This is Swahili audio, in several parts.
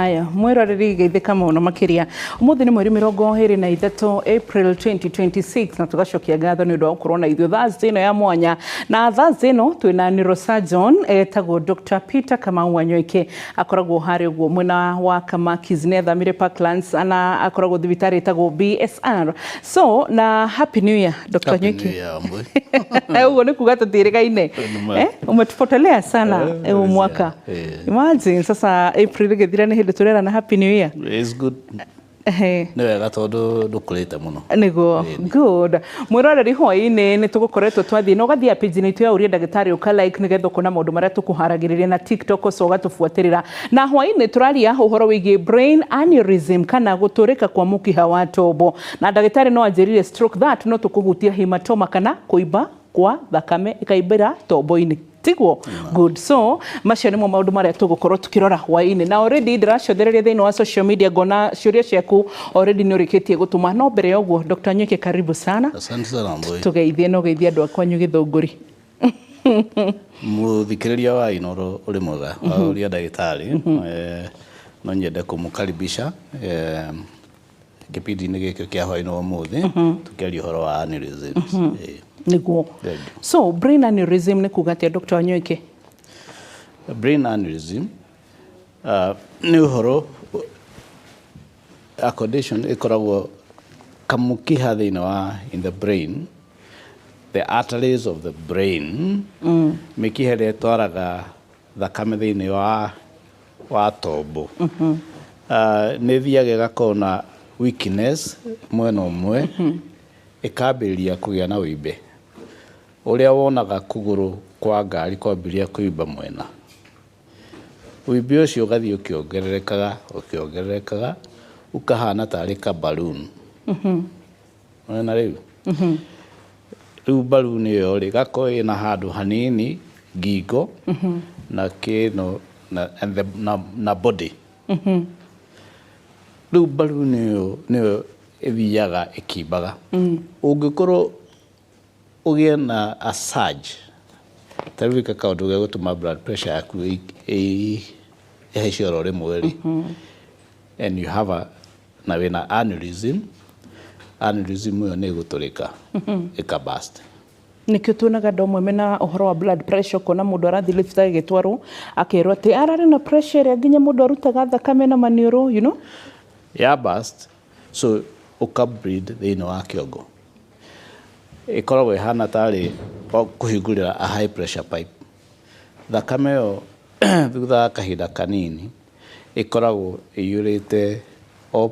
Haya, mwiroreri geithika muno makiria. Umuthi ni mweri 23 April 2026 na tugacokia ngatho ni undu wa gukorwo na ithuĩ Thursday ino ya mwanya. Na Thursday ino twina neurosurgeon etagwo Dr. Peter Kamau Wanyoike, akoragwo hari uguo mwena wa Kamakis ne athamire Parklands, ana akoragwo thibitari etagwo BSR. So na happy new year Dr. Wanyoike. Uguo ni kuga tutirigaine. Umetupotelea sana mwaka. Imagine sasa April gethira ni hindi turera na happy new year. It's good. Ni wega tondu ndukurite muno. Nigo good. Mwiroreri hwaini ni tugukoretwo twathie no gathia page ni tu ya uria ndagitari uka like nigetha kuna maundu maria tukuharagiriria na TikTok so gatufuatirira. Na hwaini turaria uhoro wigie brain aneurysm kana guturika kwa mukiha wa tombo. Na ndagitari no anjirire stroke that no tukuhutia hematoma kana kuiba kwa thakame ikaibira tombo-ini. Tiguo good. So macio nimo maundu maria tugukorwo tukirora hwaini na already ndiracothereria thiini wa social media ngona ciuria ciaku already ni urikitie gutuma no mbere ya uguo Dr. Wanyoike karibu sana. Asante sana mboi. Tugeithie no geithie andu akwanyu githunguri. Muthikiriria wa Inoro uri mwega uria ndagitari no nyende kumukaribisha kipindi-ini giki kia hwaini wa umuthi tukiaria uhoro wa aneurysms. Niguo. So brain aneurysm ni kuga atia Dr. Wanyoike? Brain aneurysm ni uhoro a condition ikoragwo kamukiha thiini wa in the brain, the arteries of the brain mikiha iria itwaraga thakame thiini wa tombo ni thiaga igakorwo na weakness mwena umwe ikambĩrĩria kũgĩa na wĩimbe ũrĩa wonaga kũgũrũ kwa ngari kwambĩrĩria kũimba mwena. Wĩimbe ũcio ũgathiĩ ũkĩongererekaga ũkahana tarĩ ka balloon. Wona rĩu balloon ĩyo rĩ gakorwo ĩna handũ hanini ngingo na kĩno na body. Rĩu balloon ĩyo nĩyo ithiaga ikimbaga. Ungikorwo ugie na a surge tarika kaundu ga gutuma blood pressure yaku ihecioro rimwe ri and you have na wina aneurysm iyo ni guturika ikabust. Nikio tuonaga andũ amwe mena uhoro wa blood pressure kona mundu arathi thibitarĩ gĩtwarwo akerwo ati ararĩ na pressure ĩrĩa nginya mundu arutaga thakame na maniũrũ, you know? Yeah, bust. So ukabreed thiini wa kiongo ikoragwo ihana tari kuhingurira a high pressure pipe. Thakame yo thutha kahinda kanini ikoragwo iyurite all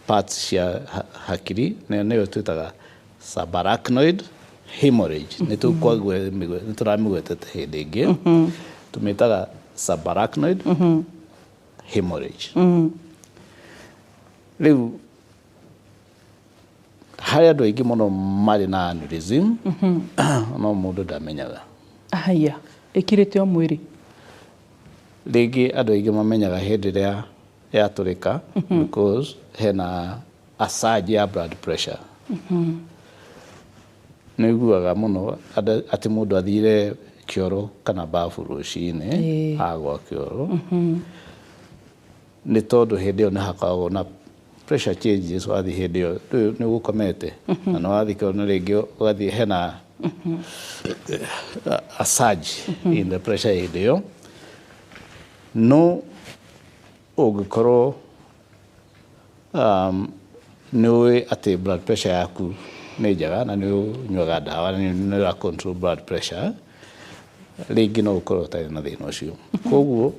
parts cia hakiri niyo twitaga subarachnoid hemorrhage. Nituramigwetete hindi ingi tumitaga subarachnoid hemorrhage. Riu hari andu aingi muno mari na aneurysm no mundu ndamenyaga. Haya ikirite o mwiri ringi andu aingi mamenyaga hindi ria yaturika because hena a surge ya blood pressure. Niguaga muno ati mundu athire kioro kana bafu rucini agwa kioro ni tondu hindi io ni hakoragwo na pressure changes wathi hindi io ni gukomete na no wathi kiona ringi wathi hena a surge in the pressure hindi io no ugikorwo ni ati blood pressure yaku ni njega na ni unywaga dawa ni ra control blood pressure ringi no ukorwo utari na thina ucio. Koguo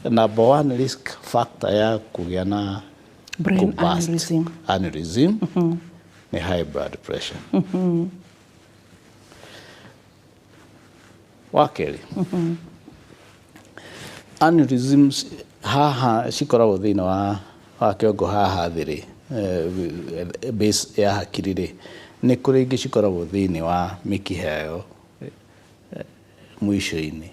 number one risk factor ya kugia na brain aneurysm ni high blood pressure. Wakeri aneurysms haha cikoragwo thiini wa kiongo haha thiri base ya hakiri ri ni kuri ingi cikoragwo thiini wa mikiha yo mwisho-ini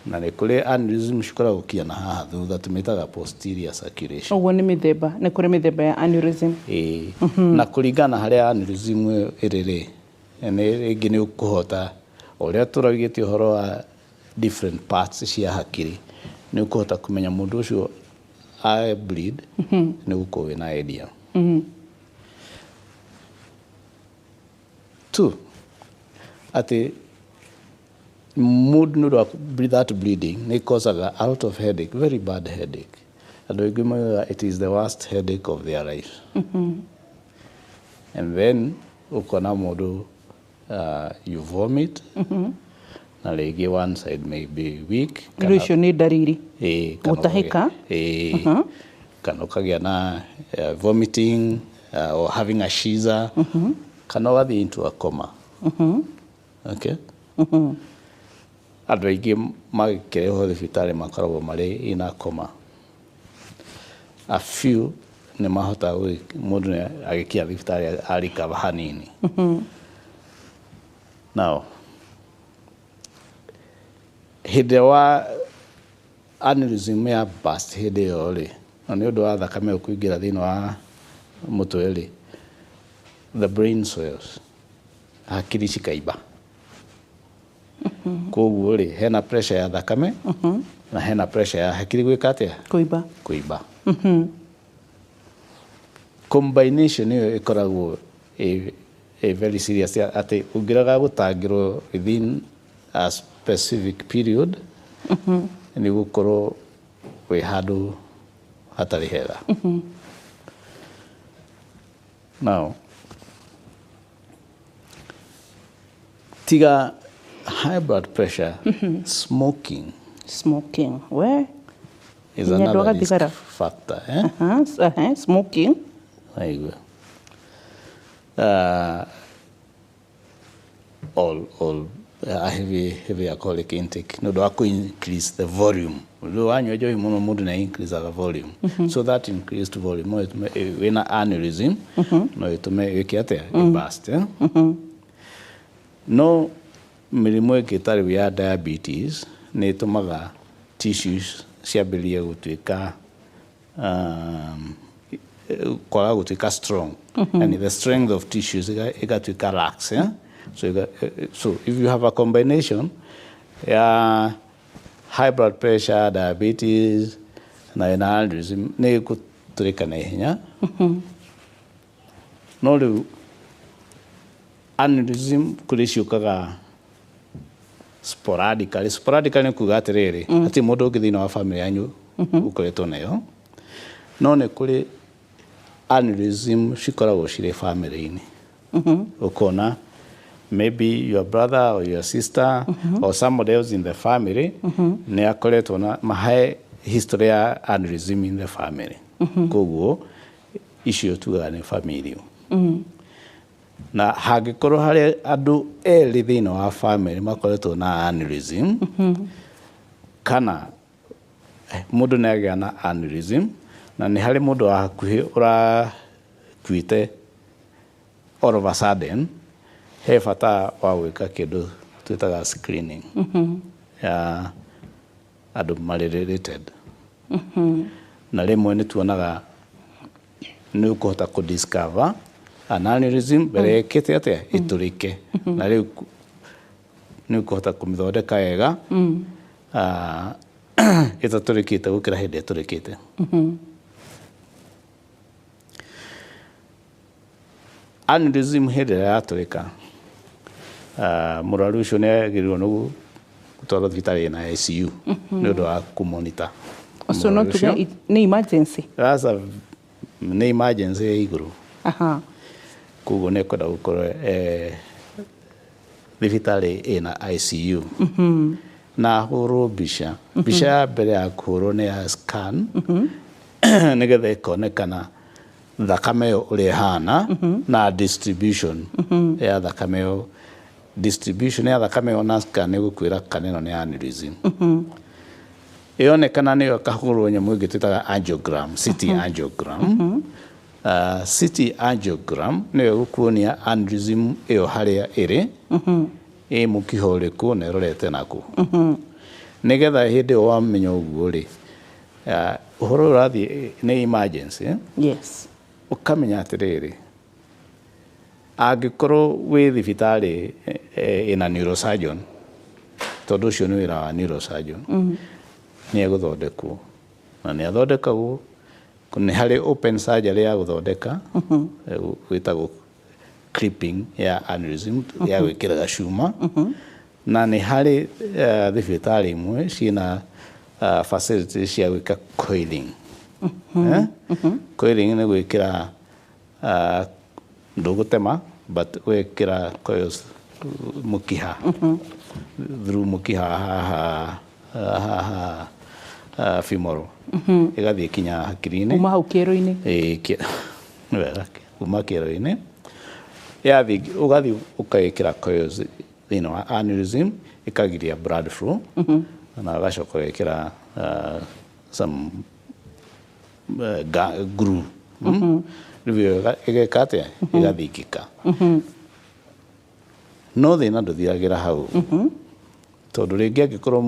na ni kuri aneurysm cikoragwo kiana haha thutha tumitaga posterior circulation. Uguo ni mithemba ni kuri mithemba ya aneurysm na kuringana haria aneurysm iri ri ni ringi ni ukuhota uria turagitie uhoro wa different parts cia hakiri nĩ ũkũhota kũmenya mũndũ ũcio bleed nĩ gũkorwo wĩna idea. Two, atĩ mũndũ nĩ ũndũ wa that bleeding nĩ causaga a lot of headache, very bad headache. Andũ aingĩ moigaga it is the worst headache of their life. And then ukona mũndũ you vomit, na rĩngĩ one side may be weak. Icio nĩ ndariri. Gũtahĩka. Kana ũkagĩa na vomiting or having a seizure. Kana ũgathiĩ into a coma. Okay? Andũ aingĩ magĩkĩrehwo thibitarĩ makoragwo marĩ in a coma. A few nĩ mahotaga mũndũ nĩ agĩkinya thibitarĩ arikaba hanini. Now, hĩndĩ wa aneurysm ya burst hĩndĩ ĩyo rĩ, na nĩ ũndũ wa thakame kũingĩra thĩinĩ wa mũtwe rĩ, the brain swells, hakiri cikaimba. Koguo rĩ, hena pressure ya thakame na hena pressure ya hakiri gwĩka atĩa? Kuimba. Combination ĩyo ĩkoragwo a very serious, atĩ ũngĩraga gũtangĩrwo within a specific period nĩ gũkorwo wĩ handũ hatarĩ hega. Now, tiga high blood pressure, smoking where is another risk factor. Smoking. Aigua. All heavy alcoholic intake no do increase the volume. Do wanywa joy muno mundu na increase the volume. So that increased volume when aneurysm no itume wiki atia burst. No mĩrimũ ĩngĩ ĩtarĩ ya diabetes nĩ ĩtũmaga tissues ciambĩrĩrie gũtuĩka kwaga gũtuĩka strong. And the strength of tissues igatuĩka lax. So if you have a combination high blood pressure, diabetes na aneurysm nĩ ĩgũtũrĩka na ihenya. No rĩu aneurysm kũrĩ ciũkaga sporadically nĩ kuuga atĩrĩrĩ, atĩ mũndũ ũngĩ thĩinĩ wa family yanyu ũkoretwo nayo, no nĩ kũrĩ aneurysm cikoragwo cirĩ family-inĩ. Ũkona maybe your brother or your sister or somebody else in the family nĩ akoretwo na mahe history ya aneurysm in the family. Koguo icio tugaga nĩ family. Na hangĩkorwo harĩ andũ erĩ thĩinĩ wa family makoretwo na aneurysm, kana mũndũ nĩ agĩa na aneurysm na nĩ harĩ mũndũ wa hakuhĩ ũrakuĩte all of a sudden, he bata wa gwĩka kĩndũ twĩtaga screening ya andũ marĩ related. Na rĩmwe nĩ tuonaga nĩ ũkũhota kũdiscover an aneurysm mbere ĩkĩte atĩa ĩtũrĩke. Na rĩu nĩ ũkũhota kũmĩthondeka wega ĩtatũrĩkĩte gũkĩra hĩndĩ ĩtũrĩkĩte. Aneurysm hĩndĩ ĩrĩa yatũrĩka, mũrwaru ũcio nĩ agĩrĩirwo nĩ gũtwarwo thibitarĩ na ICU nĩ ũndũ wa kũmonitor. So no tuge nĩ emergency? Nĩ emergency ya igũrũ. Koguo nĩ kwenda gũkorwo thibitarĩ ĩna ICU. Na hũrwo mbica. Mbica ya mbere ya kũhũrwo nĩ ya scan nĩgetha ĩkonekana thakame ĩyo ũrĩa ĩhana na distribution ya thakame ĩyo. Distribution ya thakame ĩyo na scan ĩgũkwĩra kana ĩno nĩ aneurysm. Ĩonekana nĩyo ĩkahũrwo nyamũ ĩngĩ twĩtaga angiogram, CT angiogram. CT angiogram nĩyo ĩgũkuonia aneurysm ĩyo harĩa ĩrĩ, ĩ mũkiha ũrĩkũ na ĩrorete nakũ. Nĩgetha hĩndĩ ĩyo wamenya ũguo rĩ, ũhoro ũrathiĩ nĩ emergency. Yes. Ũkamenya atĩrĩrĩ, angĩkorwo wĩ thibitarĩ ĩna neurosurgeon, tondũ ũcio nĩ wĩra wa neurosurgeon, nĩ egũthondekwo na nĩ athondekagwo nĩ harĩ open surgery ya gũthondeka gwĩtagwo clipping ya aneurysm ya gwĩkĩra gacuma na nĩ harĩ thibitarĩ imwe ciĩna facilities cia gwĩka coiling. Coiling nĩ gwĩkĩra ndũgũtema but gwĩkĩra coils mũkiha through mũkiha haha femoral ĩgathiĩ kinya hakiri-inĩ kuma hau kĩero-inĩ kuma kĩero-inĩ yathi ũgathiĩ ũkawĩkĩra coils thĩinĩ wa aneurysm ĩkagiria blood flow na ũgacoka gwĩkĩra some glue rĩu ĩgeka atĩa ĩgathingĩka no thĩna ndũthiragĩra hau tondũ rĩngĩ angĩkorwo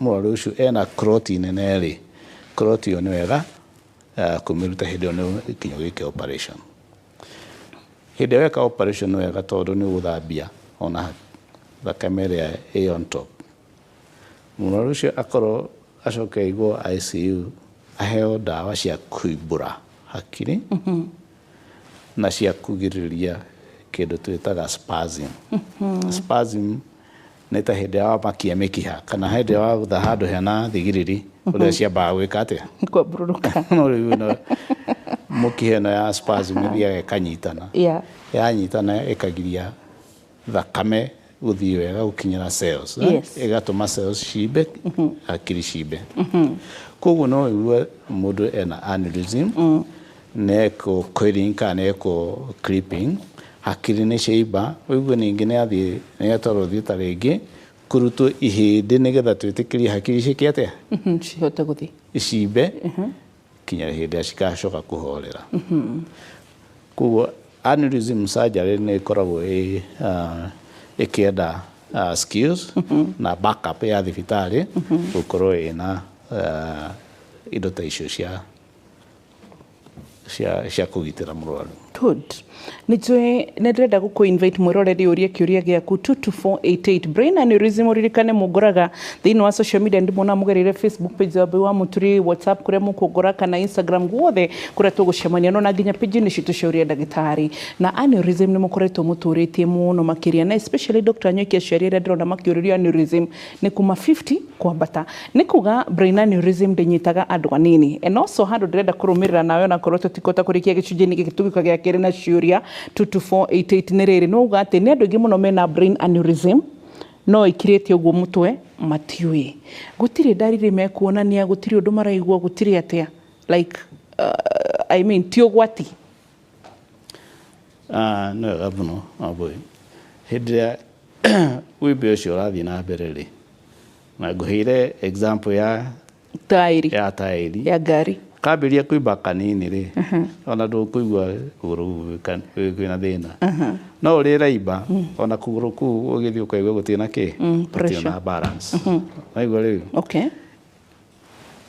mũrwaru ũcio ena clot nene rĩ clot ĩyo nĩ wega kũmĩruta hĩndĩ ĩyo nĩ ikinya gwĩka operation. Hĩndĩ ĩyo weka operation nĩ wega tondũ nĩ ũgũthambia ona thakame ĩrĩa ĩ on top. Mũrwaru ũcio akorwo acoke aigwo ICU aheo ndawa cia kũimbũra hakiri na cia kũgirĩrĩria kĩndũ twĩtaga spasm. Spasm nĩ ta hĩndĩ ya wamakia mĩkiha kana hĩndĩ ya wagũtha handũ hena thigiriri ũrĩa ciambaga gwĩka atĩa kwambũrũka mũkiha ĩno ya spasm ĩthiaga ĩkanyitana yanyitana ĩkagiria thakame gũthiĩ wega gũkinyĩra cells ĩgatũma cells cimbe hakiri cimbe. Koguo no ũigue mũndũ ena aneurysm neko coiling kana neko clipping hakiri nĩ ciaimba ũigue ningĩ nĩ atwarwo thibitarĩ ĩngĩ kũrutwo ihĩndĩ nĩgetha twĩtĩkĩrie hakiri ciĩke atĩa cihote gũthiĩ icimbe kinya hĩndĩ ĩrĩa cikacoka kũhorera. Koguo aneurysm surgery nĩ ĩkoragwo ĩkĩenda skills na backup ya thibitarĩ gũkorwo ĩna indo ta icio cia kũgitĩra mũrwaru. Good. Nĩ ndĩrenda gũkũ-invite mwĩroreri ũrie kĩũria gĩaku 22488 brain aneurysm ũririkane mũngoraga thĩinĩ wa social media ndĩmona mũgereire Facebook page wa Mbiu wa Mũturi, WhatsApp kũrĩa mũkũngora kana Instagram guothe kũrĩa tũgũcemania no na nginya page-inĩ citũ cia Ũria Ndagĩtarĩ. Na aneurysm nĩ mũkoretwo mũtũrĩtie mũno makĩria na especially Dr. Nyoiki aciari arĩa ndĩrona makĩũrĩrio aneurysm nĩ kuma 50 kwambata. Nĩ kuga brain aneurysm ndĩnyitaga andũ anini. And also handũ ndĩrenda kũrũmĩrĩra nawe na korwo tũtikũhota kũrĩkia gĩcunjĩ-inĩ gĩkĩ tũgĩũka gĩa kerĩ na ciũria 22488 nĩ rĩrĩ no uga atĩ nĩ andũ aingĩ mũno mena brain aneurysm no ikirĩtie ũguo mũtwe matiũĩ. Gũtirĩ ndariri mekuonania, gũtirĩ ũndũ maraigua, gũtirĩ atĩa like I mean ti ũgwati. No wega mũno Wambui. Hĩndĩ ĩrĩa wĩmbe ũcio ũrathiĩ na mbere rĩ na ngũheire example ya taĩri ya ngari kambĩrĩria kũimba kanini rĩ ona ndũkũigua kũgũrũ kwĩna thĩna no ũrĩ raimba ona kũgũrũ kũu ũgĩthiĩ ũkaigua gũtirĩ na gũtirĩ na balance waigua rĩu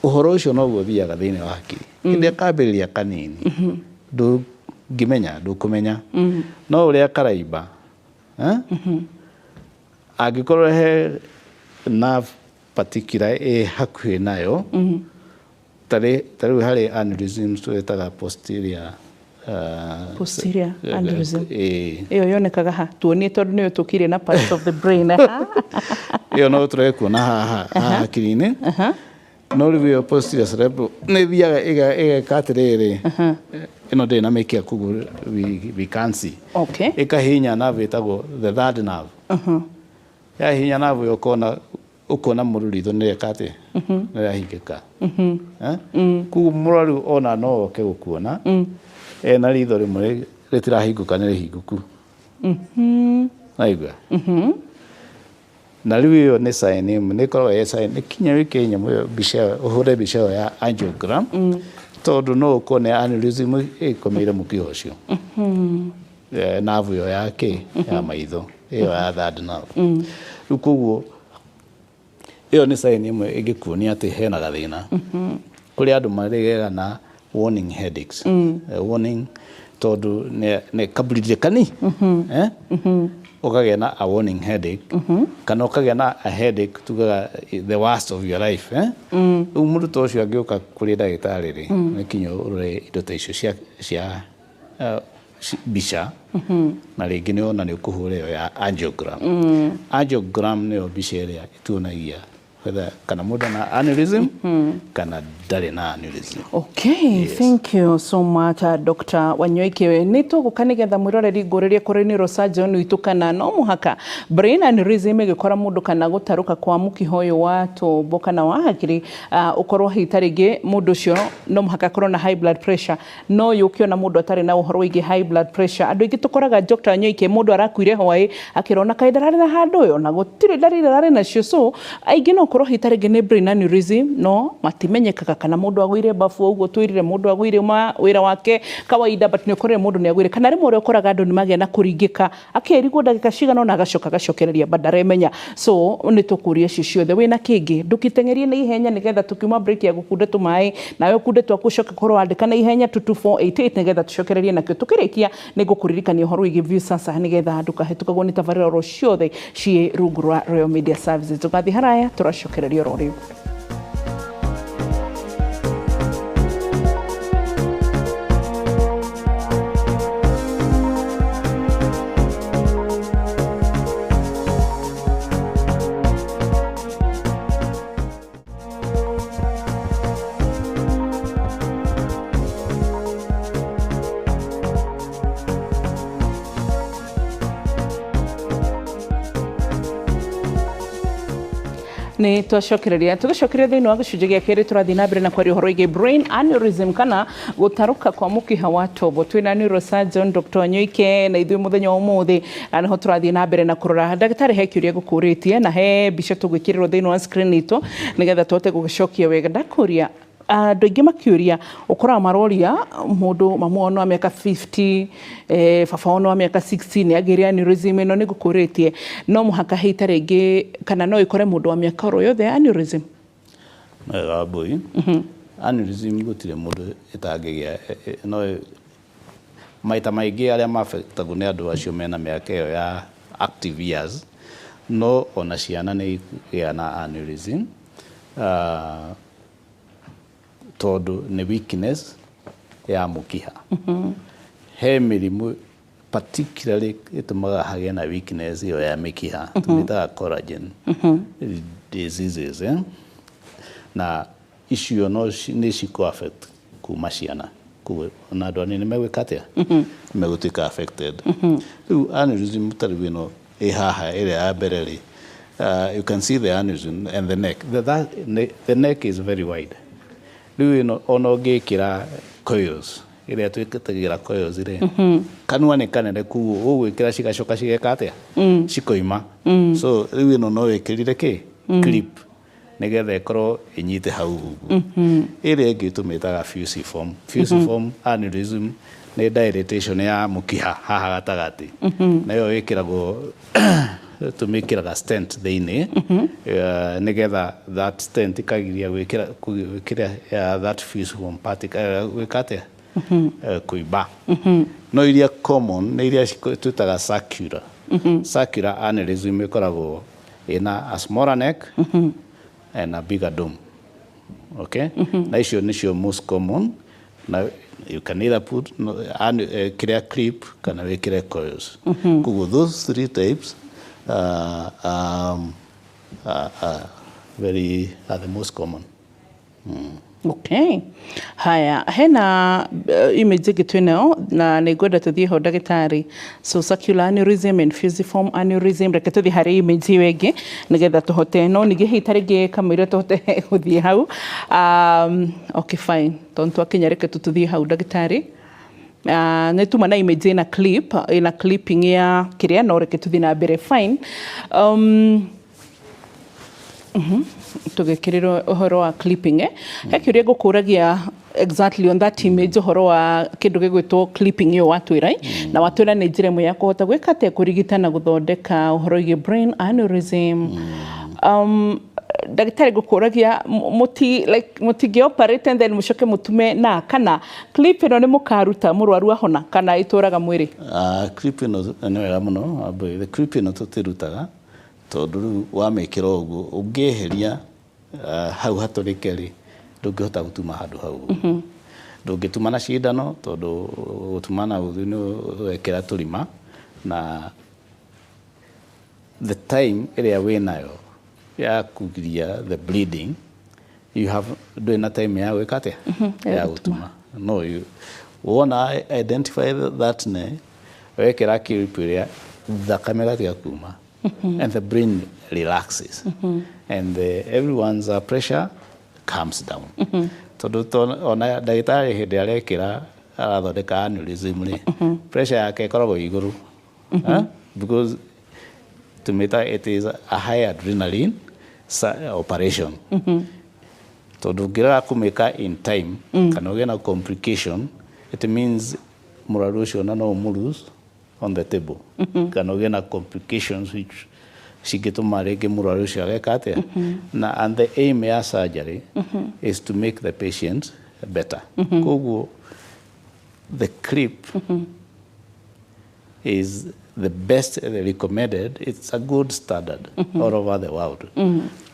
ũhoro ũcio noguo ũthiaga thĩinĩ wa hakiri hĩndĩ kambĩrĩria kanini ndũkũmenya no ũrĩa karaimba angĩkorwo he nerve particular hakuhĩ nayo tarĩu harĩ aneurysm twĩtaga posterior aneurysm ĩyo yonekaga ha tuonie tondũ nĩyo tũkire na parts of the brain ĩyo no tũrekuona haha hakiri-inĩ no rĩu ĩyo posterior cerebral nĩ thiaga ĩgeka atĩrĩrĩ ĩno ndĩrĩ na mĩkiha koguo we can't see ĩkahihinya nerve ĩtagwo the third nerve yahihinya nerve ĩyo ũkona mũrũ ritho nĩreka atĩ nĩrahingĩka koguo mũrwaru ona no oke gũkuona ena ritho rĩmwe rĩtirahingũka nĩ rĩhingũku naigua na rĩu ĩyo nĩ sign ĩmwe nĩ ĩkoragwo ĩ sign nĩ kinya wĩke nyamũ ĩyo mbica ũhũre mbica ĩyo ya angiogram tondũ no ũkone aneurysm ĩkomeire mũkiha ũcio nerve ĩyo ya maitho ĩyo ya third nerve rĩu koguo ĩyo nĩ sign ĩmwe ĩngĩkuonia atĩ hena gathĩna kũrĩ andũ marĩgega na warning headaches warning tondũ nĩ kaburirie kani ukagĩa na a warning headache kana ukagĩa na a headache tugaga the worst of your life rĩu mũndũ ta ũcio angĩũka kũrĩ ndagĩtarĩ rĩ nĩ kinya ũrore indo ta icio cia mbica na rĩngĩ nĩ ona nĩ ũkũhũra ĩyo ya angiogram angiogram nĩyo mbica ĩrĩa ĩtuonagia kana mũndũ na aneurysm kana ndarĩ na aneurysm. Okay, yes. Thank you so much Dr. Wanyoike. Nĩ tũgũka nĩgetha mwĩroreri ngũrĩrie kũrĩ neurosurgeon witũ kana no mũhaka brain aneurysm ĩgĩkora mũndũ kana gũtarũka kwa mũkiha ũyũ wa tombo kana wa hakiri ũkorwo hihi rĩngĩ mũndũ ũcio no mũhaka akorwo na high blood pressure no yũkĩona mũndũ atarĩ na ũhoro wĩgiĩ high blood pressure. Andũ aingĩ tũkoraga Dr. Wanyoike mũndũ arakuire hwaĩ akĩrona kaĩ ndararĩ na handũ ũyũ na gũtirĩ ndariri ararĩ nacio, so aingĩ no korwo hihi rĩngĩ nĩ brain aneurysm no matimenyekaga kana mũndũ agũire bafu ũguo twĩrire mũndũ agũire wĩra wake kawaida but nĩ ũkorire mũndũ nĩ agũire kana rĩmwe ũrĩa ũkoraga andũ nĩ magĩa na kũringĩka akĩrigwo ndagĩka cigana na agacokereria bandara emenya. So nĩ tũkũria icio ciothe wĩna kĩngĩ ndũkitengerie na ihenya nĩgetha tukiuma break ya gũkunda tũmaĩ nawe ũkunde twaku ũcoke korwo wandĩka na ihenya 22488 nĩgetha tũcokererie nakĩo tukĩrĩkia nĩ ngũkũririkania ũhoro wĩgiĩ Viusasa nĩgetha ndũkahĩtũkagwo nĩ tabarĩra ciothe ciĩ rungu rwa Royal Media Services. Tũgathiĩ haraya tũracokereria oro rĩu. Nĩ twacokereria thĩinĩ wa gĩcunjĩ gĩa kerĩ tũrathiĩ na mbere na kwaria ũhoro wĩgiĩ brain aneurysm kana gũtarũka kwa mũkiha wa tombo. Twĩna neurosurgeon Dr. Wanyoike na ithuĩ mũthenya wa ũmũthĩ nĩho tũrathiĩ na mbere na kũrora ndagĩtarĩ he kĩũria gũkũrĩtie na he mbica tũgwĩkĩrĩrwo thĩinĩ wa screen itũ nĩgetha tũhote gũgĩcokia wega. Ndakũria andũ aingĩ makĩũria ũkoraga maroria mũndũ mamu wao wa mĩaka 50 baba wao wa mĩaka 60 nĩ agĩire aneurysm ĩno nĩ gũkũrĩtie no mũhaka hihi rĩngĩ kana no ĩkore mũndũ wa mĩaka oro yothe aneurysm? Mbũi aneurysm gũtirĩ mũndũ ĩtangĩgĩa no maita maingĩ arĩa mafectagwo nĩ andũ acio mena mĩaka ĩyo ya active years no ona ciana nĩ igĩa na aneurysm tondũ nĩ weakness ya mũkiha. He mĩrimũ particularly ĩtũmaga hagĩe na weakness ĩyo ya mĩkiha tũmĩtaga collagen diseases na icio no nĩ cikũ affect kuma ciana na andũ anini megwĩka atĩa megũtuĩka affected. Rĩu aneurysm tarĩ ĩno ĩ haha ĩrĩa ya mbere rĩ you can see the aneurysm and the neck. The neck is very wide. Rĩu ĩno ona ũngĩkĩra coils ĩrĩa twĩkĩtagĩra coils rĩ kanua nĩ kanene kuguo ũgwĩkĩra cigacoka cigeka atĩa cikoima. So rĩu ĩno no wĩkĩrire kĩ clip nĩgetha ĩkorwo ĩnyite hau ũguo. Ĩrĩa ĩngĩ tũmĩtaga fusiform. Fusiform aneurysm nĩ dilatation ya mũkiha haha gatagatĩ nayo ĩkĩragwo tũmĩkĩraga stent thĩinĩ nĩgetha that stent ĩkagiria gwĩkĩra that fusiform part gwĩka atĩa kũimba. No iria common nĩ iria twĩtaga circular. Circular aneurysm ĩkoragwo ĩna a smaller neck and a bigger dome. Okay? Na icio nĩcio most common na you can either put clear clip kana wĩkĩre coils. Kuguo those three types are the most common. Okay. Haya, hena image gĩtwĩneo na nĩ ngwenda tũthiĩ ho ndagĩtarĩ. So circular aneurysm and fusiform aneurysm reke tũthiĩ harĩ image ĩyo ĩngĩ nĩgetha tũhote no ningĩ hihi tarĩngĩ kamũira tũhote gũthiĩ hau. Okay fine. Tondũ twakinya reke tũthiĩ hau ndagĩtarĩ. Nĩ tuma na image ĩna clip ĩna clipping ya kĩrĩa no reke tũthiĩ na mbere fine. Tũgĩkĩrĩrwo ũhoro wa clipping he kĩũria ngũkũragia exactly on that image ũhoro wa kĩndũ gĩgwĩtwo clipping ĩyo watwĩra na watwĩra nĩ njĩra ĩmwe ya kũhota gwĩka atĩa kũrigita na gũthondeka ũhoro wĩgiĩ brain aneurysm. ndagĩtarĩ ngũkũragia mũtingĩ operate and then mũcoke mũtume na kana clip ĩno nĩ mũkaruta mũrwaru ahona kana ĩtũraga mwĩrĩ? Clip ĩno nĩ wega mũno, the clip ĩno tũtirutaga tondũ rĩu wamĩkĩra ũguo ũngĩeheria hau hatũrĩke-rĩ ndũngĩhota gũtuma handũ hau. Ndũngĩtuma na cindano tondũ gũtuma na ũthiũ nĩ wekĩra tũrima, na the time ĩrĩa wĩnayo ya kugiria the bleeding you have ndũrĩ na time ya gwĩka atĩa ya gũtuma. No, wona identify that ne wekĩra clip ĩrĩa thakame gatiga kuma and the brain relaxes and everyone's pressure comes down. Tondũ ona ndagĩtarĩ hĩndĩ arekĩra arathondeka aneurysm-rĩ pressure yake ĩkoragwo igũrũ because it is a high adrenaline operation. Tondũ ũngĩrega kũmĩka in time kana ũgĩe na complication, it means mũrwaru ũcio no ũmũ-lose on the table kana ũgĩe na complications which cingĩtũma rĩngĩ mũrwaru ũcio ageka atĩa. And the aim ya surgery is to make the patient better. Koguo the clip is the best recommended. It's a good standard all over the world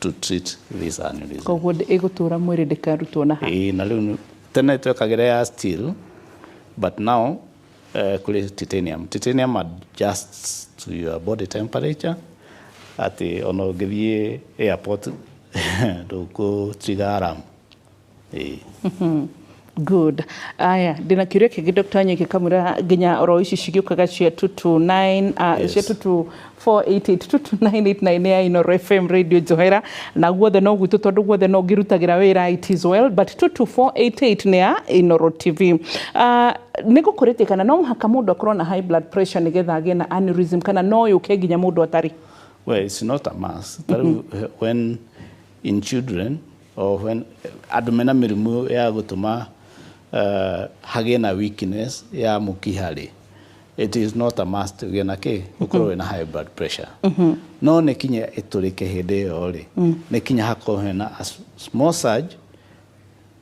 to treat this aneurysm. Koguo ĩgũtũra mwĩrĩ ndĩkarutwo na ha. Na rĩu tene twekagĩra ya steel, but now kũrĩ titanium. Titanium adjusts to your body temperature. Atĩ ona ũngĩthiĩ airport ndũkũtiga alarm. Good. Aya, ndina kĩũria kĩngĩ Dr. Nyeki Kamũira, nginya oro ici cigĩũkaga cia 229 cia 22488 22989 ya Inooro FM Radio Njohera, na guothe no gwitũ tondũ guothe no ngĩrutagĩra wĩra it is well, but 22488 nĩ ya Inooro TV. Nĩ gũkũrĩtie kana no mũhaka mũndũ akorwo na high blood pressure nĩgetha agĩe na aneurysm kana no yũke nginya mũndũ atarĩ? Well, it's not a must. When in children or when andũ mena mĩrimũ ya gũtũma hagĩe na weakness ya mũkiha-rĩ, it is not a must ũgĩe na kĩ ũkorwo na high blood pressure. No nĩ kinya ĩtũrĩke hĩndĩ ĩyo-rĩ, nĩ kinya hakorwo hena a small surge,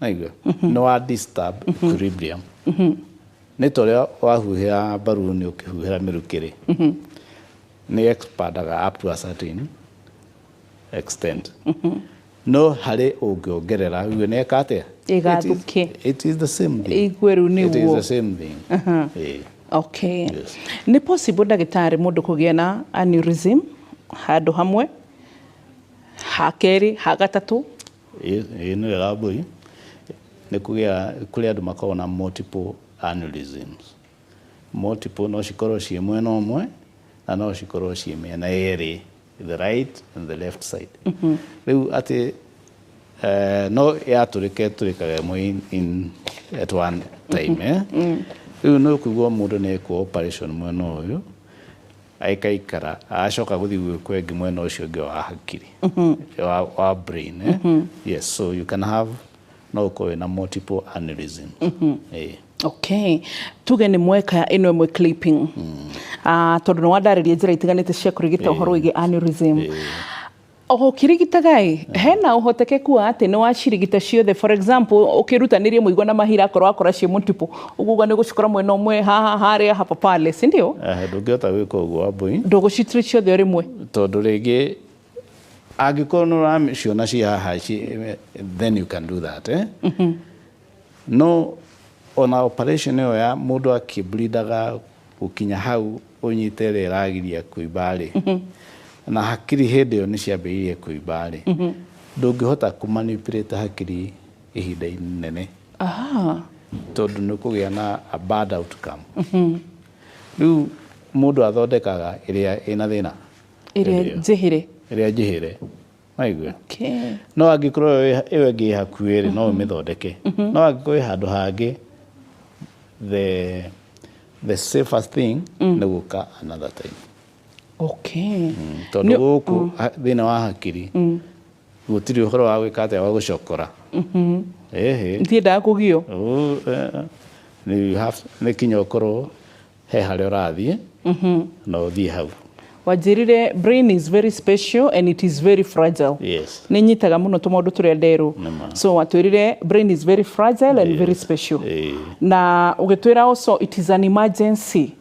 naigua no wa disturb equilibrium. Nĩ torĩa wahuhĩra balloon ũkĩhuhĩra mĩrukĩ-rĩ nĩ expandaga up to a certain extent. No harĩ ũngĩongerera ũguo nĩ eka atĩa? Ĩgathũke. It is the same thing. Igwe rĩu nĩguo. It is the same thing. Okay. Nĩ possible ndagĩtarĩ mũndũ kũgĩa na aneurysm handũ hamwe, ha kerĩ, ha gatatũ? Nĩ wega mbũi. Nĩ kũrĩ andũ makoragwo na multiple aneurysms. Multiple no cikorwo ciĩ mwena ũmwe na no cikorwo ciĩ mĩena yerĩ, the right and the left side. Rĩu atĩ no yatũrĩkaga ĩmwe at one time. Rĩu no kũigua mũndũ nĩ ekwo operation mwena ũyũ akaikara acoka gũthiĩ gwĩkwo ĩngĩ mwena ũcio ũngĩ wa hakiri wa brain. Yes, so you can have no ũkorwo na multiple aneurysm. Okay. Tuge nĩ mweka ĩno ĩmwe clipping. Tondũ nĩ wandarĩria njĩra itiganĩte cia kũrigita ũhoro wĩgiĩ aneurysm. Oho ũkĩrigitaga-ĩ, hena ũhotekeku wa atĩ nĩ wacirigita ciothe, for example ũkĩrutanĩrie mũigua na mahira akorwo akora ciĩ multiple, ũguo nĩ ũgũcikora mwena ũmwe haha harĩa hapa pale, si ndio? Ndũngĩhota gwĩka ũguo Wambui. Ndũgũcitreat ciothe o rĩmwe. Tondũ rĩngĩ angĩkorwo nĩ ũraciona ci haha then you can do that. No ona operation ĩyo ya mũndũ akĩbleedaga gũkinya hau ũnyite ĩrĩa ĩragiria kũimba-rĩ, na hakiri hĩndĩ ĩyo nĩ ciambĩrĩirie kũimba-rĩ, ndũngĩhota kũmanipulate hakiri ihinda inene. Tondũ nĩ kũgĩa na a bad outcome. Rĩu mũndũ athondekaga ĩrĩa ĩna thĩna, ĩrĩa njĩhĩre. Ĩrĩa njĩhĩre, waigua. No angĩkorwo ĩyo ĩngĩ hakuhĩ-rĩ no ũmĩthondeke. No angĩkorwo ĩ handũ hangĩ, the safest thing nĩ gũka another time. Tondũ gũkũ thĩna wa hakiri gũtirĩ ũhoro wa gwĩka atĩa wa gũcokora. Ndiendaga kũgio. Nĩ kinya ũkorwo he harĩa ũrathiĩ na ũthiĩ hau. wanjirire brain is very special and it is very fragile. Yes. Nĩ nyitaga mũno tũmaũndũ tũrĩa nderũ. So watwĩrire brain is very fragile and very special. Na ũgĩtwĩra also it is an emergency.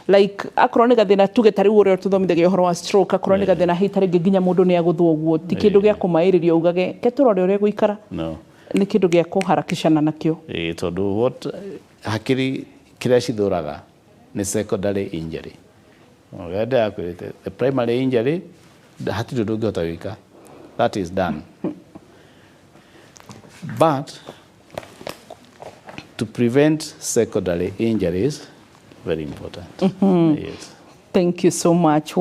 Like akorwo nĩ gathĩna tuge tarĩu ũrĩa tũthomithagia ũhoro wa stroke, akorwo nĩ gathĩna hihi tarĩngĩ nginya mũndũ nĩ agũthwo ũguo, ti kĩndũ gĩa kũmaĩrĩrio ugage ke tũrore ũrĩa gũikara. No. Nĩ kĩndũ gĩa kũharakishana nakĩo. Tondũ what hakiri kĩrĩa cithũraga nĩ secondary injury. The primary injury hatirĩ ũndũ ũngĩhota gwĩka. That is done. But to prevent secondary injuries, very important. Yes. Thank you so much.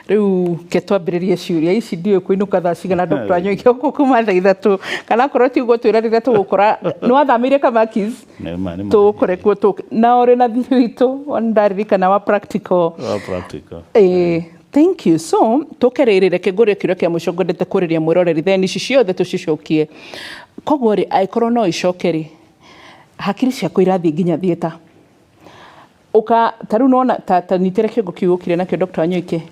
Riu ke twambĩrĩrie ciũria ici ndiũĩ kũinũka thaa cigana Dr. Wanyoike gũkũ kuma thaa ithatũ kana korwo ti ũguo twĩra rĩrĩa tũgũkora nĩ wathamĩire Kamakis tũkore kuo na ũrĩ na thirĩ witũ ndaririkana wa practical. Thank you. So tũkerĩire reke ngũrie kĩũria kĩa mũico ngwendete kũrĩria mwĩroreri then ici ciothe tũcicokie. Koguo rĩ angĩkorwo no icoke rĩ hakiri ciakwa irathiĩ nginya thieta uka taru nona ta nitere kĩongo kiugo kire nakĩo Dr. Wanyoike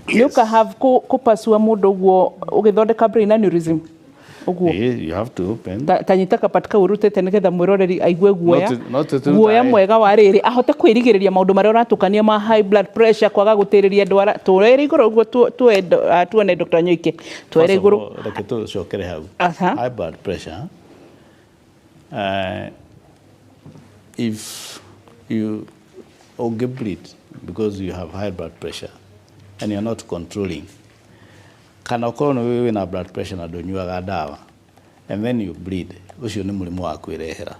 nĩ uka have kupasua mũndũ ũguo ũgĩthondeka brain aneurysm ũguo. You have to open ta nyita kapatika urutete nĩgetha mwĩroreri aigue guoya mwega wa rĩrĩ ahote kwĩrigĩrĩria maũndũ marĩa ũratukania ma high blood pressure kwaga gũtĩrĩria ndwara tũrere igũrũ ũguo tuone Dr. Wanyoike twere igũrũ reke tũcokere hau. High blood pressure, if you bleed because you have high blood pressure and you're not controlling, kana ukorwo nĩ wĩna blood pressure na ndũnyuaga ndawa and then you bleed, ũcio nĩ mũrimũ wa kwĩrehera.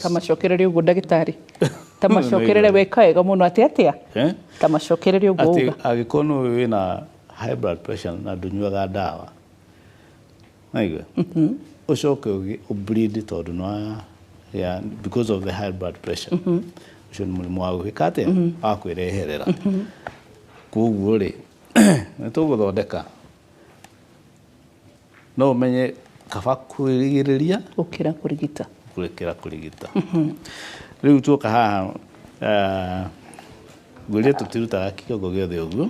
Tamacokerere ũguo ndagĩtarĩ tamacokerere wekaega mũno atĩa tamacokerere ũguo angĩkorwo nĩ wĩna high blood pressure na ndũnyuaga ndawa naigua ũcoke ũbleed tondũ no because of the high blood pressure. Ũcio nĩ mũrimũ wa gwĩka atĩa wa kwĩreherera. Koguo rĩ nĩ tũgũthondeka no ũmenye kaba kwĩrigĩrĩria gũkĩra kũrigita. Rĩu tuoka haha ngwĩrĩa tũtirutaga kĩongo gĩothe ũguo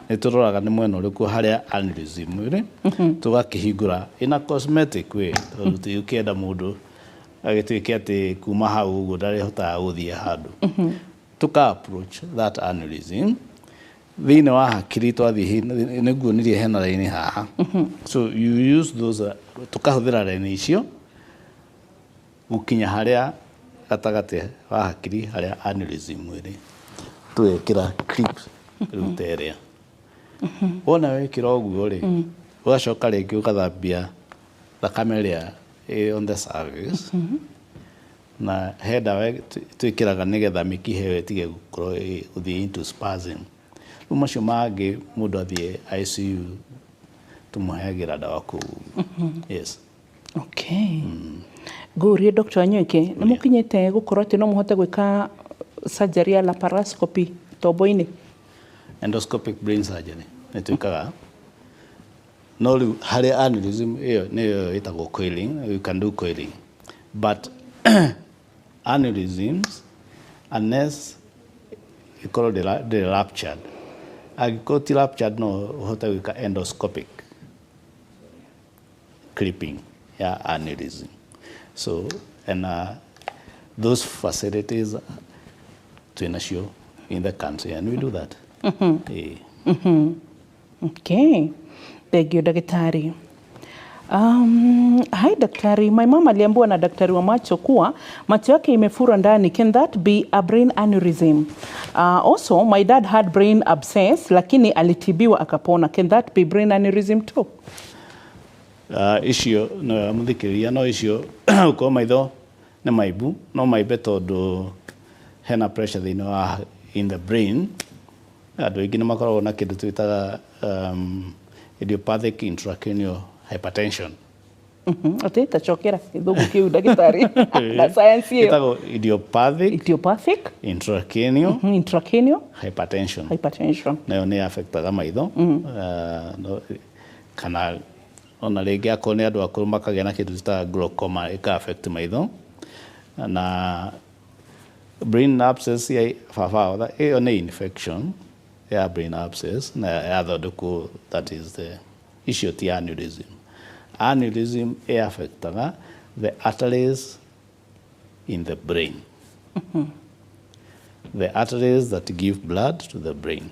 nĩ tũroraga nĩ mwena ũrĩkũ harĩa aneurysm ĩrĩ tũgakĩhingũra in a cosmetic way tondũ tũkĩenda mũndũ agĩtuĩke atĩ kuma hau ũguo ndarĩhotaga gũthiĩ handũ. Tuka approach that aneurysm thĩinĩ wa hakiri twathiĩ nĩguonirie hena raini haha. So you use those tukahũthĩra raini icio gũkinya harĩa gatagatĩ wa hakiri harĩa aneurysm ĩrĩ twekĩra clip rĩu ta ĩrĩa. Wona wekĩra ũguo rĩ ũgacoka rĩngĩ ũgathambia thakame ĩrĩa on the service na he ndawa twĩkĩraga nĩgetha mĩkiha ĩyo ĩtige gũkorwo gũthiĩ into spasm. Rĩu macio mangĩ mũndũ athiĩ ICU tũmũheagĩra ndawa kũu. Yes. Okay. Ngũrie Dr. Wanyoike nĩ mũkinyĩte gũkorwo atĩ no mũhote gwĩka surgery ya laparoscopy tombo-inĩ? Endoscopic brain surgery nĩ twĩkaga no rĩu harĩa aneurysm ĩyo nĩyo ĩtagwo coiling. You can do coiling but aneurysms unless ikorwo they're ruptured, angĩkorwo ti ruptured no ũhote gwĩka endoscopic clipping ya aneurysm. So and those facilities twĩnacio in the country and we do that. Okay. Thank you Daktari. Hi Daktari, my mom aliambiwa na daktari wa macho kuwa macho yake imefura ndani. Can that be a brain aneurysm? Also my dad had brain abscess lakini alitibiwa akapona. Can that be brain aneurysm too? Icio no muthikĩrĩria no icio uko maitho nĩ maibu no maibe tondũ hena pressure thĩinĩ wa in the brain. Andũ aingĩ nĩ makoragwo na kĩndũ twĩtaga idiopathic intracranial hypertension. Ate tachokera kidogo kiu daktari na science hiyo. Itago idiopathic intracranial hypertension. Nayo nĩ affectaga maitho. No kana ona rĩngĩ akorwo nĩ andũ akũrũ makagĩa na kĩndũ twĩtaga glaucoma ĩka affect maitho. Na brain abscess ya baba ĩyo nĩ infection ya brain abscess na yathondekwo, that is the issue ti aneurysm. Aneurysm affectaga the arteries in the brain. The arteries that give blood to the brain.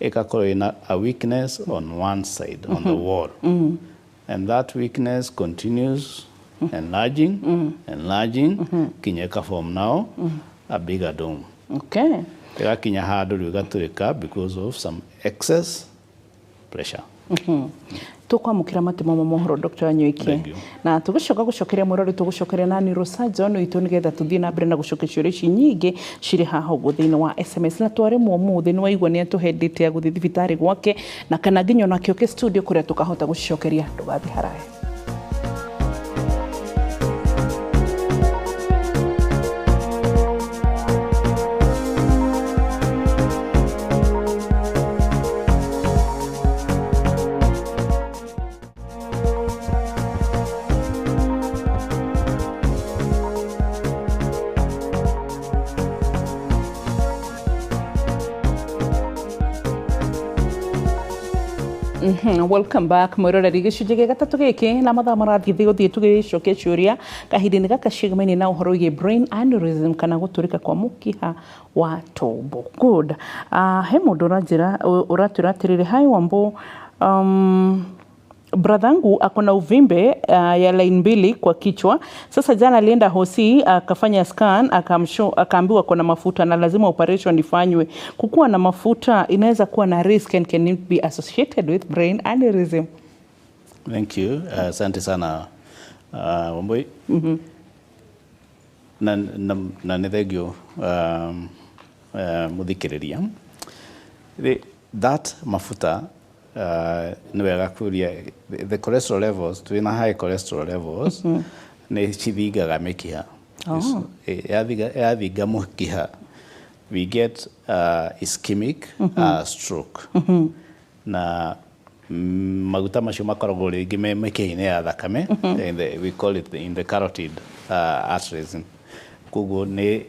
Ikakorwo ina a weakness on one side, on the wall. And that weakness continues enlarging, kinya ikaform now a bigger dome. Okay. Igakinya handu riu igaturika because of some excess pressure. Tukwamukira matimo mohoro Dr. Wanyoike na tugucoka gucokeria mwirori tugucokeria na neurosurgeon itu nigetha tuthie na mbere na gucokia ciuria ici nyingi ciri haha uguo thiini wa SMS na tware muthi ni waigua ni atuhendete aguthi thibitari gwake na kana nginya na kioke studio kuria tukahota gucokeria ndugathi harae. Welcome back mwiroreri gicunjĩ gĩa gatatu gĩkĩ na mathaa marathiĩ gũthiĩ tũgĩcokia ciũria kahinda-inĩ gaka ciĩgamaine na ũhoro wĩgiĩ brain aneurysm kana gũtũrĩka kwa mũkiha wa tombo. Good. He mũndũ ũranjĩra ũratwĩra atĩrĩrĩ, hi Wambo, brathangu akona uvimbe ya line mbili kwa kichwa. Sasa jana alienda hosi akafanya scan akaambiwa kuna mafuta na lazima operation ifanywe. Kukuwa na mafuta inaweza kuwa na risk and can it be associated with brain aneurysm? Thank you. Asante sana Wambui. Na nĩ thengio muthikĩrĩria. That mafuta ni wega kuria the cholesterol levels, twina high cholesterol levels ni cithingaga mĩkiha. Yathinga mũkiha we get ischemic stroke. Na maguta macio makoragwo rĩngĩ me mĩkiha-inĩ ya thakame, we call it in the carotid arteries. Koguo nĩ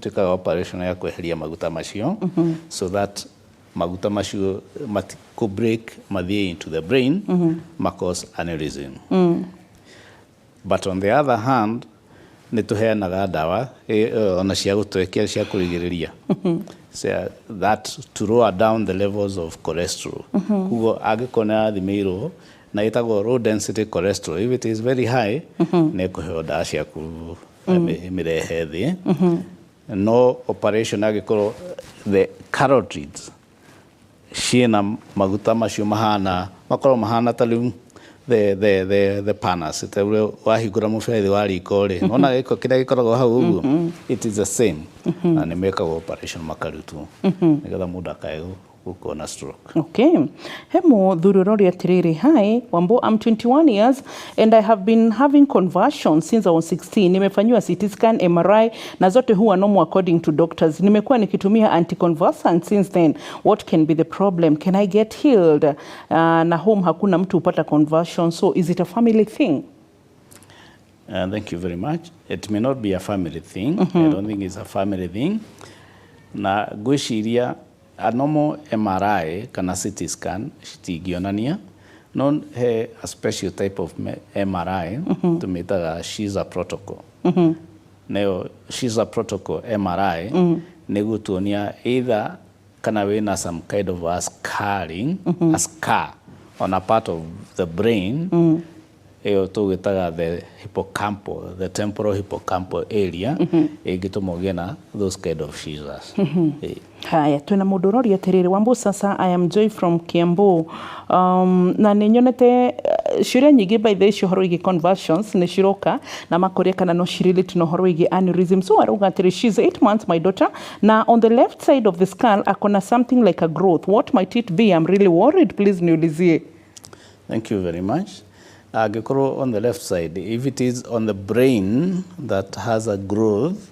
twĩkaga operation ya kweheria maguta macio so that maguta macio matiko break mathie into the brain cause aneurysm. But on the other hand nĩ tũheanaga ndawa ona cia gũtwekera cia kũrigĩrĩria that to lower down the levels of cholesterol. Koguo angĩkorwo nĩ athimĩirwo na ĩtagwo low density cholesterol, if it is very high nĩ kũheo ndawa cia mĩrehe thĩ. No operation angĩkorwo the carotids ciena maguta macio makorwo mahana ta rĩu the panas ta rĩu wahingũra mũberethi wa riko rĩ nona gĩko kĩrĩa gĩkoragwo hau ũguo it is the same. Na nĩ mekaga operation makarutwo nĩgetha mũndũ akae gũkorwo na stroke. Okay. He mũthuri ũroria atĩrĩrĩ, hi Wambo, I'm 21 years and I have been having conversions since I was 16. Nimefanyiwa CT scan, MRI na zote huwa normal according to doctors. Nimekuwa nikitumia anticonvulsants since then. What can be the problem? Can I get healed? Na home hakuna mtu upata conversion, so is it a family thing? Thank you very much. It may not be a family thing. I don't think it's a family thing. Na gwĩciria a normal MRI kana CT scan citingionania. No he a special type of MRI tumitaga Shiza protocol. Neo Shiza protocol MRI nĩ gũtuonia either kana wĩna some kind of a scarring, a scar on a part of the brain, ĩyo tũgĩtaga the hippocampal, the temporal hippocampal area, ĩngĩtũma ũgĩe na those kind of seizures. Haya, twina mũndũ ũroria atĩrĩrĩ, Wambo, sasa I am Joy from Kiambu. Na nĩ nyonete ciũria nyingĩ by the ũhoro wĩgiĩ conversions nĩ ciroka na makoria kana no cirelate na ũhoro wĩgiĩ aneurysm. So arauga atĩrĩ, she's 8 months my daughter, na on the left side of the skull akona something like a growth. What might it be? I'm really worried. Please niulizie. Thank you very much. Angĩkorwo on the left side, if it is on the brain that has a growth,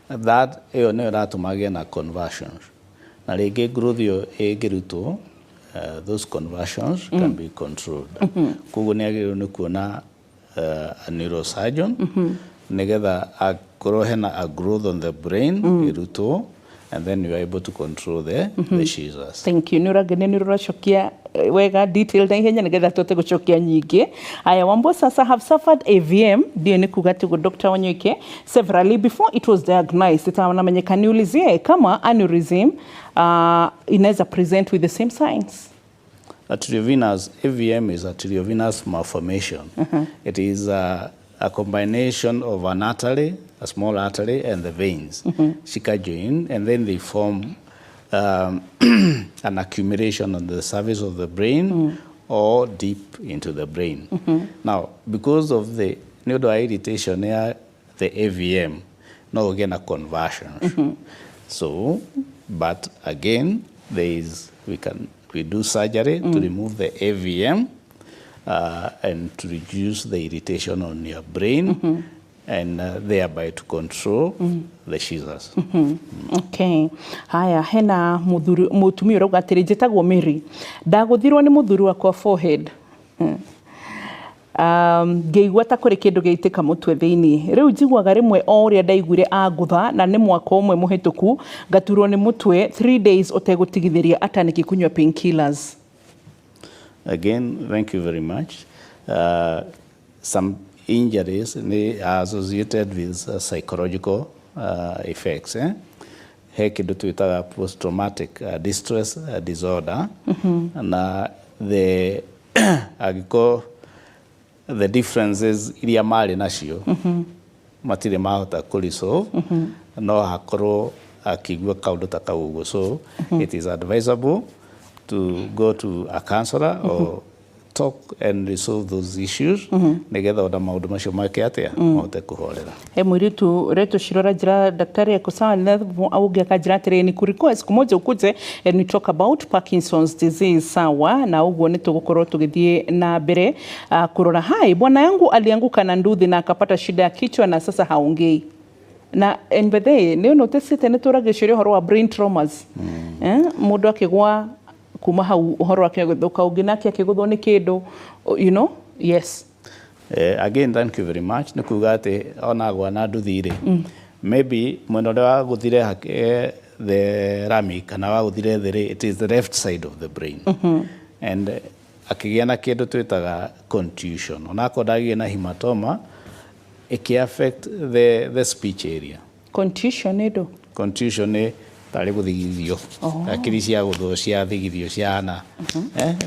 that ĩyo nĩyo ĩratũma na conversions. Na rĩngĩ growth ĩyo ĩngĩrutwo, those conversions can be controlled. Koguo nĩ agĩrĩirwo nĩ kuona a neurosurgeon nĩgetha akorwo hena a growth on the brain ĩrutwo and then you are able to control the seizures. Thank you. Nuragene nururacokia wega detail na ihenya nigetha tote gucokia nyingi. Aya, Wambua sasa have suffered AVM, ndio ni kuga tigo Dr. Wanyoike severally before it was diagnosed. Itanamenyeka niulizie kama aneurysm inaweza present with the same signs. Arteriovenous AVM is arteriovenous malformation. It is a combination of an artery, a small artery, and the veins. Shika join, and then they form an accumulation on the surface of the brain or deep into the brain. Now, because of the nodal irritation near the AVM, now again a conversion. So, but again, we do surgery to remove the AVM and to reduce the irritation on your brain and thereby to control the seizures. Okay. Haya, hena mutumia urauga atiri njitagwo Mary. Ndaguthirwo ni muthuri wakwa forehead. Ngeigua ta kuri kindu geitika mutwe thiini. Riu njiguaga rimwe o uria ndaiguire agutha na ni mwaka umwe muhituku ngaturwo ni mutwe 3 days otegutigithiria ataniki kunywa painkillers. Again, thank you very much. Some injuries are associated with psychological effects. He kindu twitaga post-traumatic distress disorder. Na the the differences iria mari nacio matire mahota kuresolve no hakorwo akigua kaundu ta kauguo. So it is advisable to go to a counselor or talk and resolve those issues nigetha ona maundu macio make atia mahote kuhorera. He mwiritu reto shirora jira daktari akusawa levu au gaka jira tere ni kurikuwa siku moja ukuje and we talk about Parkinson's disease sawa na uguo nitugukorwo tugithie na mbere kurora hai bwana yangu alianguka na nduthi na akapata shida ya kichwa na sasa haongei. Na NBD nio notesite nituragiciria horo wa brain traumas. Mundu akigwa kuma hau uhoro wake guthuka ungi nake akiguthwo ni kindu, you know. Yes. Again, thank you very much. Nikuga ati ona gwa na nduthi-ri maybe mwena uria wa guthire the rami kana wa guthire thiri, it is the left side of the brain. And akigia na kindu twitaga contusion, ona ko dagia na hematoma it affect the speech area. Contusion edo. Contusion ni tari guthigithio akiri cia guthu cia thigithio ciana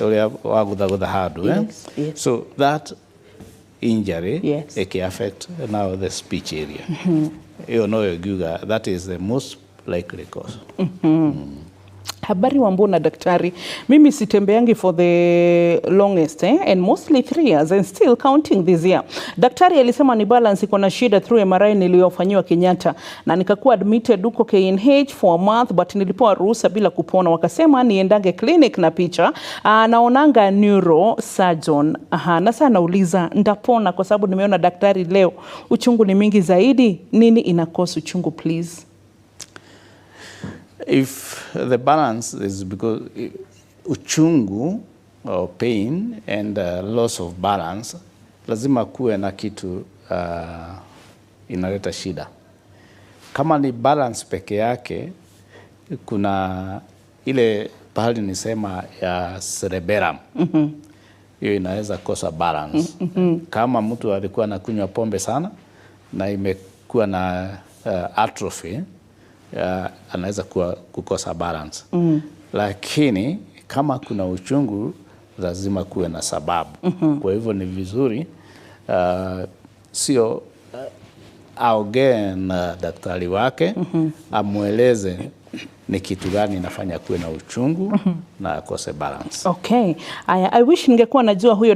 uria wagutha handu. So that injury it can affect now the speech area. You know, that is the most likely cause. Habari Wambua na daktari, mimi sitembeangi for the longest and mostly 3 years and still counting this year. Daktari alisema ni balance iko na shida through MRI niliyofanyiwa Kenyatta na nikakuwa admitted huko KNH for a month but nilipewa ruhusa bila kupona. Wakasema niendage clinic na picha naonanga neuro surgeon. Na sasa nauliza ndapona kwa sababu nimeona daktari leo uchungu ni mingi zaidi. Nini inakosa uchungu please? If the balance is because uchungu or pain and loss of balance, lazima kuwe na kitu inaleta shida. Kama ni balance peke yake, kuna ile pahali nisema ya cerebellum. Hiyo inaweza kosa balance. Kama mtu alikuwa anakunywa pombe sana na imekuwa na atrophy, anaweza kukosa balance. Lakini kama kuna uchungu lazima kuwe na sababu. Kwa hivyo ni vizuri sio aongee na daktari wake amueleze ni kitu gani inafanya kuwe na uchungu na akose balance. Okay. I wish ningekuwa najua huyo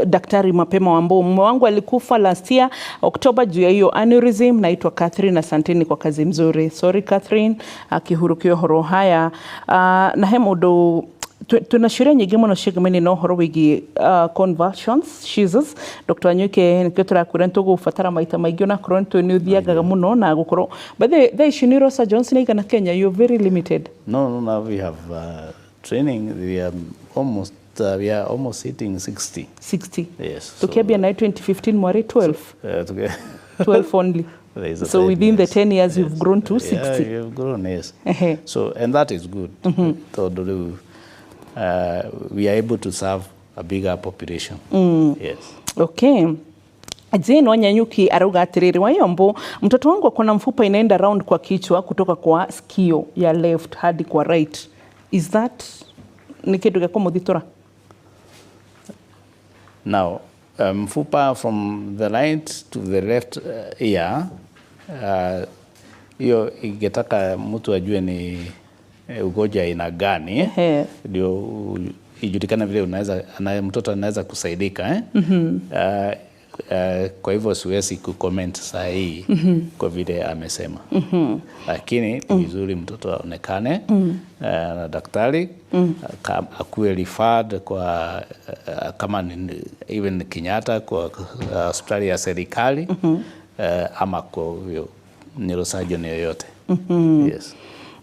daktari mapema Wambua. Mume wangu alikufa last year October juu ya hiyo aneurysm. Naitwa Catherine, asanteni kwa kazi mzuri. Sorry Catherine, akihurukio horo haya. Na he mundu tunashiria nyingi muno cigamene no horo wigi conversions seizures. Dr. Wanyoike nikio turakura ntugubatara maita maingi ona korwo ni uthiangaga muno na gukorwo but the neurosurgeons ni igana Kenya, you're very limited. No, we have training. We are almost we are almost hitting 60. 60. Yes. Tukiambia na 2015 mwari 12. 12 only. So within the 10 years you've grown to 60. Yeah, you've grown, yes. So, and that is good. We are able to serve a bigger population. Yes. Okay. Jane Wanyanyuki arauga atiriri, Wayombo, mtoto wangu akona mfupa inaenda round kwa kichwa kutoka kwa sikio ya left hadi kwa right. Is that ni kindu gya kumuthitura? Now, mfupa from the right to the left ear, hiyo ingetaka mtu ajue ni ugonjwa aina gani, ndio ijulikane vile mtoto anaweza kusaidika. Kwa hivyo siwezi kucomment saa hii kwa vile amesema. Lakini ni vizuri mtoto aonekane na daktari, akuwe referred kwa kama even Kenyatta kwa hospitali ya serikali ama kwa neurosurgeon yoyote. Yes.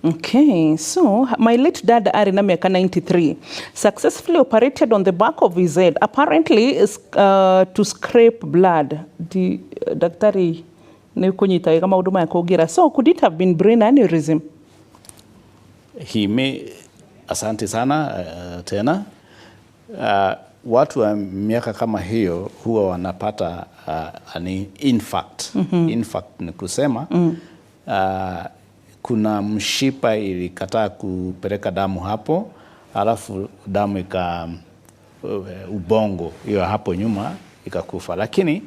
Okay, so my late dad ari na miaka 93 successfully operated on the back of his head, apparently to scrape blood. Daktari ni kunyita kama huduma ya kuogira. So could it have been brain aneurysm? Asante sana tena. Watu wa miaka kama hiyo huwa wanapata infarct. Infarct ni kusema kuna mshipa ilikataa kupeleka damu hapo, alafu damu ubongo hiyo hapo nyuma ikakufa. Lakini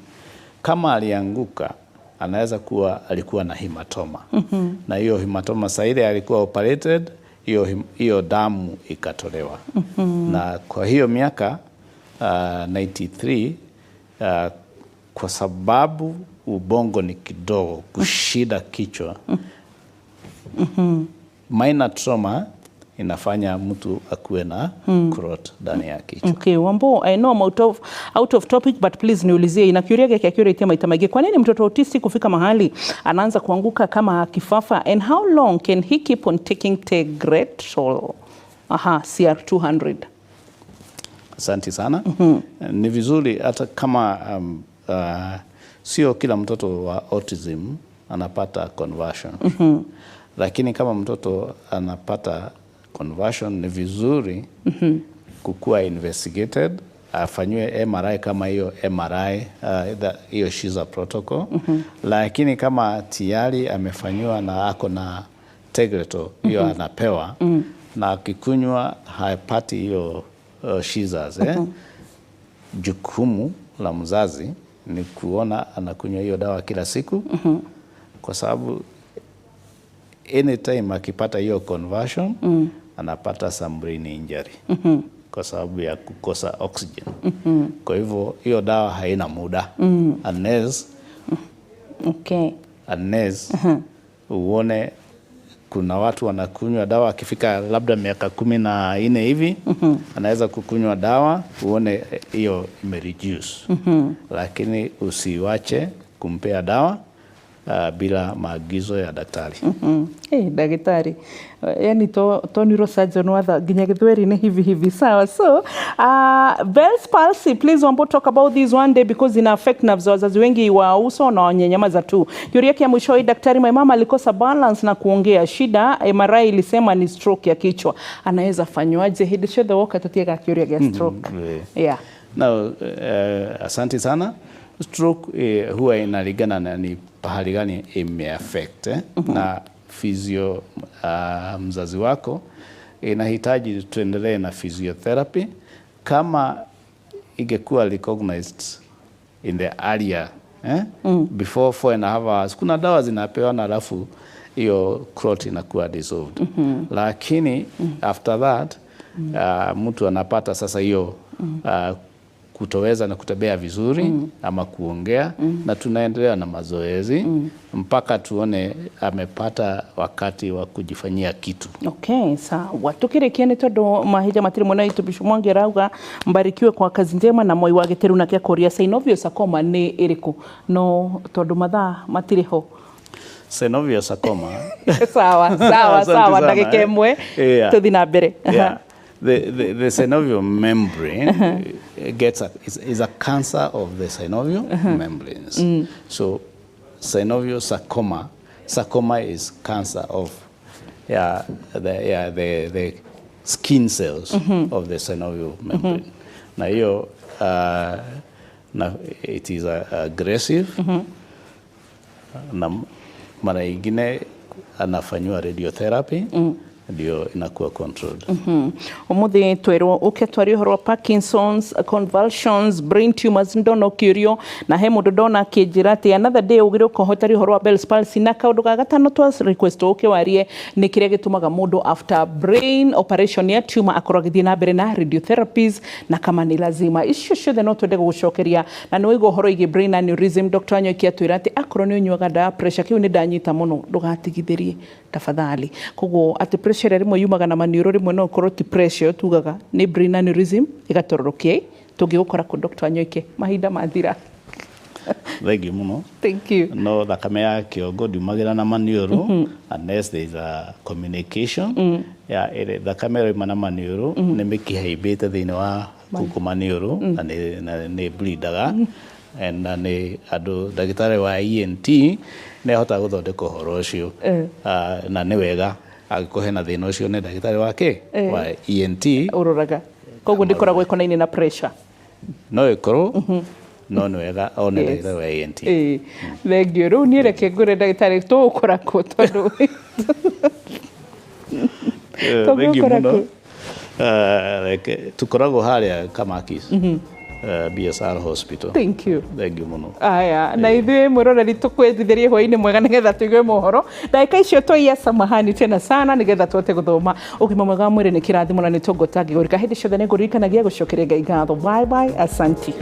kama alianguka, anaweza kuwa alikuwa na hematoma. Na hiyo hematoma saa ile alikuwa operated, hiyo damu ikatolewa. Na kwa hiyo miaka 93 kwa sababu ubongo ni kidogo kushida kichwa, minor trauma inafanya mtu akuwe na clot ndani ya kichwa. Okay, Wambo, I know I'm out of topic, but please niulizie, inakiuriaga kiakiurite maita magi, kwa nini mtoto autisti kufika mahali anaanza kuanguka kama kifafa, and how long can he keep on taking Tegretol CR200? Asante sana. Ni vizuri hata kama sio kila mtoto wa autism anapata conversion. Lakini kama mtoto anapata conversion, ni vizuri kukua investigated, afanywe MRI kama hiyo MRI, hiyo Shiza protocol. Lakini kama tayari amefanywa na ako na Tegretol, hiyo anapewa, na akikunywa haipati hiyo Shizas, jukumu la mzazi ni kuona anakunywa hiyo dawa kila siku, kwa sababu anytime akipata hiyo conversion, anapata some brain injury kwa sababu ya kukosa oxygen. Kwa hivyo hiyo dawa haina muda unless uone kuna watu wanakunywa dawa akifika labda miaka 14 hivi, anaweza kukunywa dawa uone hiyo imereduce. Lakini usiwache kumpea dawa bila maagizo ya daktari. Daktari, yani to neurosurgeon watha ginya githweri ni hivi sawa. So Bell's palsy, please Wambo, talk about this one day because ina affect nerves. Wazazi wengi wa uso na wanyanyamaza tu. Kiuri yake ya mwisho, daktari, my mama alikosa balance na kuongea, shida MRI ilisema ni stroke ya kichwa, anaweza fanywaje? He should the walk atatiega kiuri ya stroke. Yeah. Now asante sana. Stroke huwa inalingana na ni pahali gani imeaffect na physio. Mzazi wako inahitaji tuendelee na physiotherapy. Kama ingekuwa recognized in the earlier before 4.5 hours, kuna dawa zinapewa na alafu hiyo clot inakuwa dissolved. Lakini after that mtu anapata sasa hiyo kutoweza na kutembea vizuri ama kuongea, na tunaendelea na mazoezi mpaka tuone amepata wakati wa kujifanyia kitu. Okay, sawa. Tukirekiane todo mahija matiri mwana itubishu mwange rauga, mbarikiwe kwa kazi njema na moi wageteru na kia koria synovial sarcoma ni iriku no todo mathaa matiri ho. Synovial sarcoma sawa ndagike mwe tuthi na mbere. the synovial membrane is a cancer of the synovial membranes. So synovial sarcoma is cancer of the skin cells of the synovial membrane. Now it is aggressive. Na mara ingine anafanywa radiotherapy ndio inakuwa controlled. Umuthi twero uketwari uhoro wa Parkinson's, convulsions, brain tumors ndono curio na he mundu ndona kinjira ati another day ugire ukohotari uhoro wa Bell's palsy na kaundu ga gatano twa request ukiwarie ni kiria gitumaga mundu after brain operation ya tumor akorogithie na mbere na radiotherapies na kama ni lazima icio ciothe no twende gucokeria na ni wigo uhoro igi brain aneurysm. Dr. Anyoiki atwira ati akoro ni unyuaga ndawa pressure kiu ni ndanyita muno ndugatigithirie tafadhali koguo ati pressure rimwe yumaga na maniuro rimwe no korwo ti pressure tugaga ni brain aneurysm igatororokia tungigukora ku Dr. Anyoiki mahinda mathira. Thank you muno. Thank you. No thakame ya kiongo ndiumagira na maniuro unless there is a communication ya ile thakame ro mana maniuro ni mikiha ibete thini wa kuku maniuro na ni bleedaga na ni andu dagitari wa ENT ne hota guthondeka horo ucio na ni wega agikuhe na thina ucio ni dagitari wake wa ENT uroraga koguo ndikoragwo ikonaine na pressure no ikorwo no ni wega one dagitari wa ENT. Thank you. Riu ni reke ngure dagitari tukora ku tondu thank you muno. Tukoragwo haria Kamakis BSR Hospital. Thank you. Thank you muno. Aya na ithuĩ mwĩroreri tũkwendithirie hwainĩ mwega nĩgetha tũigue mohoro ndagĩka icio tũiya samahani tena sana nĩgetha tũhote gũthoma ũgima mwega wa mwĩrĩ nĩ kĩrathimo na nĩ tũngũtangĩgũrĩka hĩndĩ ciothe nĩ ngũririkanagia gũcokeria Ngai ngatho. Bye bye, asanti.